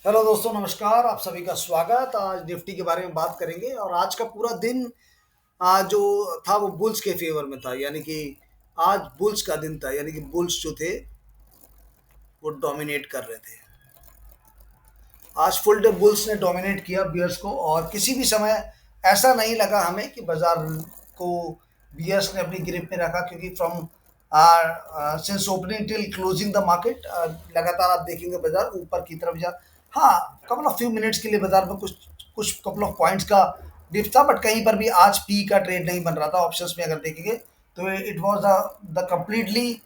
Hello दोस्तों, नमस्कार। आप सभी का स्वागत। आज निफ्टी के बारे में बात करेंगे और आज का पूरा दिन जो था वो बुल्स के फेवर में था। यानी कि आज बुल्स का दिन था, यानी कि बुल्स जो थे वो डोमिनेट कर रहे थे। आज फुल डे बुल्स ने डोमिनेट किया बियर्स को, और किसी भी समय ऐसा नहीं लगा हमें कि बाजार को बियर्स ने अपनी ग्रिप में रखा, क्योंकि from since opening till closing the market लगातार आप देखेंगे बाजार ऊपर की तरफ जा। हाँ, कपल ऑफ फ्यू मिनट्स के लिए बाजार में कुछ कुछ कपल ऑफ पॉइंट्स का डिप था, बट कहीं पर भी आज पी का ट्रेड नहीं बन रहा था। ऑप्शंस में अगर देखेंगे तो इट वाज द कंप्लीटली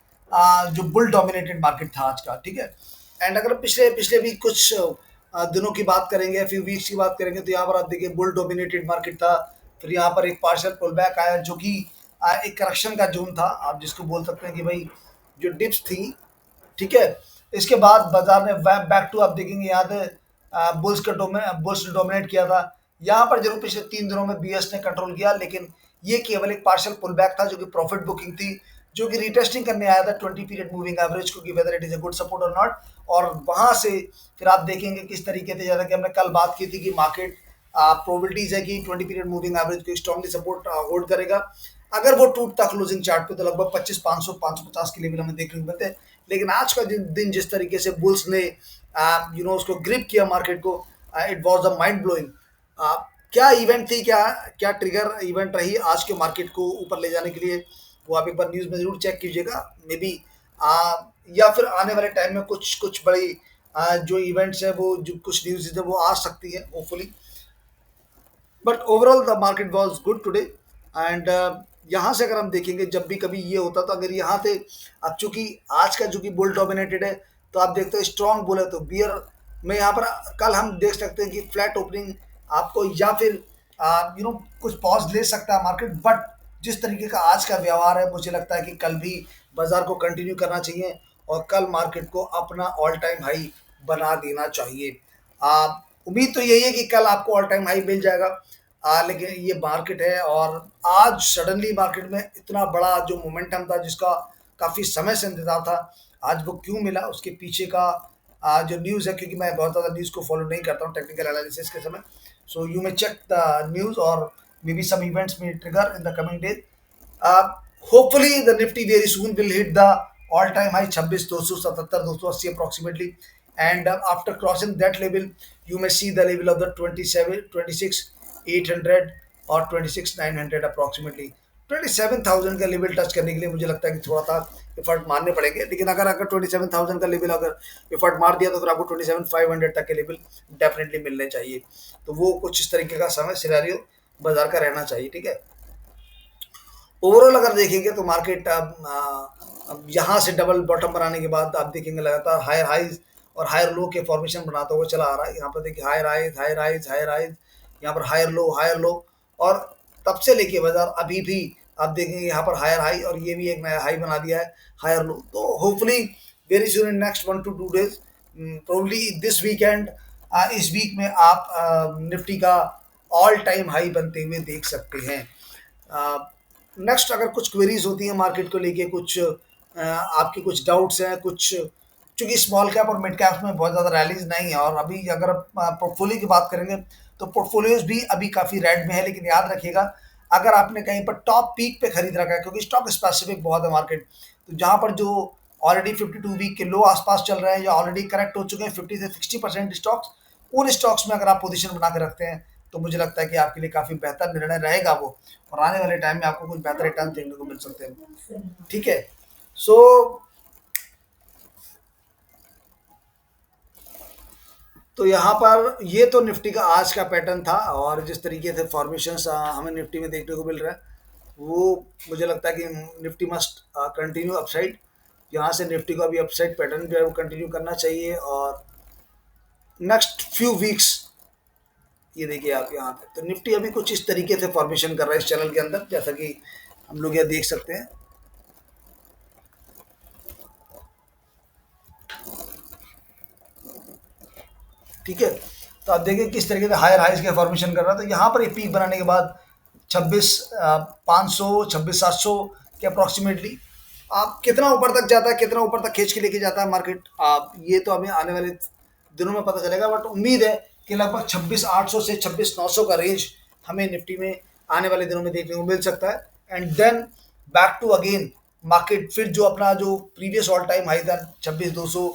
जो बुल डोमिनेटेड मार्केट था आज का। ठीक है। एंड अगर पिछले पिछले भी कुछ दिनों की बात करेंगे, फ्यू वीक्स की बात करेंगे, तो यहाँ पर आप देखिए बुल डोमिनेटेड मार्केट था। फिर यहाँ पर एक पार्शियल पुल बैक आया, जो कि एक करेक्शन का जोन था, आप जिसको बोल सकते हैं कि भाई जो डिप्स थी। ठीक है। इसके बाद बाजार ने बैक टू आप देखेंगे यहाँ पे बुल्स ने डोमिनेट किया था। यहाँ पर जरूर पिछले 3 दिनों में बीएस ने कंट्रोल किया, लेकिन ये केवल एक पार्शियल पुल बैक था, जो कि प्रॉफिट बुकिंग थी, जो कि रिटेस्टिंग करने आया था 20 पीरियड मूविंग एवरेज को, कि whether it is a good support और नॉट। और वहां से फिर आप देखेंगे किस तरीके से, जैसा कि हमने कल बात की थी कि मार्केट प्रोबेबिलिटीज है कि 20 पीरियड मूविंग एवरेज को स्ट्रांगली सपोर्ट होल्ड करेगा। अगर वो टूटता क्लोजिंग चार्ट पे तो लगभग 25 500 550 के लेवल हमें देखने को मिलते हैं। लेकिन आज का दिन जिस तरीके से बुल्स ने उसको ग्रिप किया मार्केट को, it was a mind blowing. क्या इवेंट थी, क्या क्या ट्रिगर इवेंट रही आज के मार्केट को ऊपर ले जाने के लिए, वो आप एक बार न्यूज़ में ज़रूर चेक कीजिएगा। मे बी या फिर आने वाले टाइम में कुछ कुछ बड़ी जो इवेंट्स है, वो जो कुछ न्यूज़ है वो आ सकती है hopefully. But overall the market was good today. And यहाँ से अगर हम देखेंगे, जब भी कभी ये होता तो अगर यहाँ थे, अब चूंकि आज का जो कि बुल डोमिनेटेड है, तो आप देखते हो स्ट्रॉन्ग बुल है, तो बियर में यहाँ पर कल हम देख सकते हैं कि फ्लैट ओपनिंग आपको, या फिर कुछ पॉज ले सकता है मार्केट। बट जिस तरीके का आज का व्यवहार है, मुझे लगता है कि कल भी बाजार को कंटिन्यू करना चाहिए, और कल मार्केट को अपना ऑल टाइम हाई बना देना चाहिए। उम्मीद तो यही है कि कल आपको ऑल टाइम हाई मिल जाएगा। लेकिन ये मार्केट है, और आज सडनली मार्केट में इतना बड़ा जो मोमेंटम था, जिसका काफ़ी समय से इंतजार था, आज वो क्यों मिला, उसके पीछे का जो न्यूज़ है, क्योंकि मैं बहुत ज़्यादा न्यूज़ को फॉलो नहीं करता हूँ टेक्निकल एनालिसिस के समय। So you may check the news, और मे बी सम इवेंट्स में trigger in the coming days. Hopefully the Nifty very soon will hit the all-time high 26,277 approximately, and after crossing that level, you may see the level of the 26,800 or 26,900 approximately। 27,000 का level touch करने के लिए मुझे लगता है कि थोड़ा सा एफर्ट मारने पड़ेंगे, लेकिन अगर अगर 27,000 का लेवल अगर एफर्ट मार दिया, तो फिर आपको 27,500 तक के लेवल डेफिनेटली मिलने चाहिए। तो वो कुछ इस तरीके का समय सिनेरियो बाजार का रहना चाहिए। ठीक है। ओवरऑल अगर देखेंगे तो मार्केट अब यहाँ से डबल बॉटम बनाने के बाद आप देखेंगे लगातार हायर हाइज और हायर लो के फॉर्मेशन बनाता हुआ चला आ रहा है। यहाँ पर देखिए higher highs higher highs higher highs, यहाँ पर हायर लो, और तब से लेके बाजार अभी भी आप देखेंगे यहाँ पर हायर हाई, और ये भी एक नया हाई बना दिया है, हायर लो। तो hopefully very soon in next 1 to 2 days, probably this weekend, इस वीक में आप निफ्टी का ऑल टाइम हाई बनते हुए देख सकते हैं। नेक्स्ट अगर कुछ क्वेरीज होती हैं मार्केट को लेके, कुछ आपके कुछ डाउट्स हैं, कुछ चूंकि स्मॉल कैप और मिड कैप्स में बहुत ज़्यादा रैलीज नहीं है, और अभी अगर पोर्टफोलियो की बात करेंगे तो पोर्टफोलियोज भी अभी काफ़ी रेड में है। लेकिन याद रखिएगा, अगर आपने कहीं पर टॉप पीक पे खरीद रखा है, क्योंकि स्टॉक स्पेसिफिक बहुत है मार्केट, तो जहाँ पर जो ऑलरेडी 52 वीक के लो आसपास चल रहे हैं, या ऑलरेडी करेक्ट हो चुके हैं 50 से 60% स्टॉक्स, उन स्टॉक्स में अगर आप पोजीशन बना के रखते हैं, तो मुझे लगता है कि आपके लिए काफ़ी बेहतर निर्णय रहेगा वो, और आने वाले टाइम में आपको कुछ बेहतर रिटर्न देखने को मिल सकते हैं। ठीक है। सो तो यहाँ पर ये तो निफ्टी का आज का पैटर्न था, और जिस तरीके से फॉर्मेशंस हमें निफ्टी में देखने को मिल रहा है, वो मुझे लगता है कि निफ्टी मस्ट कंटिन्यू अपसाइड। यहाँ से निफ्टी को अभी अपसाइड पैटर्न जो है वो कंटिन्यू करना चाहिए, और नेक्स्ट फ्यू वीक्स ये देखिए आप यहाँ पे, तो निफ्टी अभी कुछ इस तरीके से फॉर्मेशन कर रहा है इस चैनल के अंदर, जैसा कि हम लोग यहाँ देख सकते हैं। ठीक है। तो आप देखिए किस तरीके से हायर हाइज के फॉर्मेशन कर रहा था। यहाँ पर ये पीक बनाने के बाद 26,500 26,700 के अप्रॉक्सीमेटली आप कितना ऊपर तक जाता है, कितना ऊपर तक खींच के लेके जाता है मार्केट, आप ये तो हमें आने वाले दिनों में पता चलेगा, बट उम्मीद है कि लगभग 26,800 से 26,900 का रेंज हमें निफ्टी में आने वाले दिनों में देखने को मिल सकता है। And then back to again market फिर जो अपना जो प्रीवियस ऑल टाइम हाई था 26,200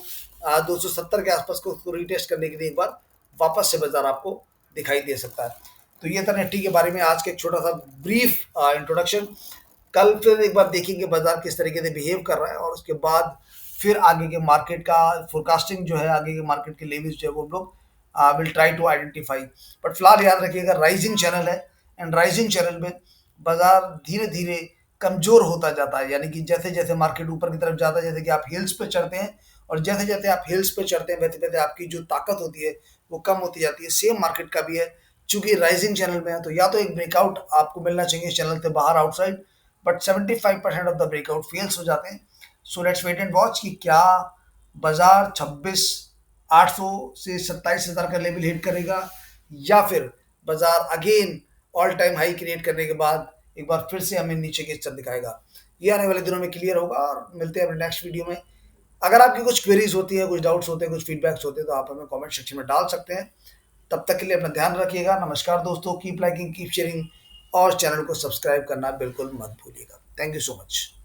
270 के आसपास को उसको रीटेस्ट करने के लिए एक बार वापस से बाजार आपको दिखाई दे सकता है। तो ये था निफ्टी के बारे में आज का एक छोटा सा ब्रीफ इंट्रोडक्शन। कल फिर एक बार देखेंगे बाजार किस तरीके से बिहेव कर रहा है, और उसके बाद फिर आगे के मार्केट का फोरकास्टिंग जो है, आगे के मार्केट के लेवल्स जो है वो हम लोग will try to identify. But फिलहाल याद रखिएगा राइजिंग चैनल है, एंड राइजिंग चैनल में बाजार धीरे धीरे कमजोर होता जाता है, यानी कि जैसे जैसे मार्केट ऊपर की तरफ जाता है, जैसे कि आप हिल्स पे चढ़ते हैं, और जैसे जैसे आप हिल्स पे चढ़ते हैं वैसे वैसे आपकी जो ताकत होती है वो कम होती जाती है। सेम मार्केट का भी है, चूंकि राइजिंग चैनल में है तो या तो एक ब्रेकआउट आपको मिलना चाहिए इस चैनल से बाहर outside, but 75% of the breakout fails हो जाते हैं। So let's wait and watch कि क्या बाजार 26,800 से 27,000 का लेवल हिट करेगा, या फिर बाजार again all time high create करने के बाद एक बार फिर से हमें नीचे की स्तर दिखाएगा। ये आने वाले दिनों में क्लियर होगा, और मिलते हैं अपने नेक्स्ट वीडियो में। अगर आपकी कुछ क्वेरीज होती है, कुछ डाउट्स होते हैं, कुछ फीडबैक्स होते हैं, तो आप हमें कमेंट सेक्शन में डाल सकते हैं। तब तक के लिए अपना ध्यान रखिएगा। नमस्कार दोस्तों, कीप लाइकिंग, कीप शेयरिंग, और चैनल को सब्सक्राइब करना बिल्कुल मत भूलिएगा। Thank you so much.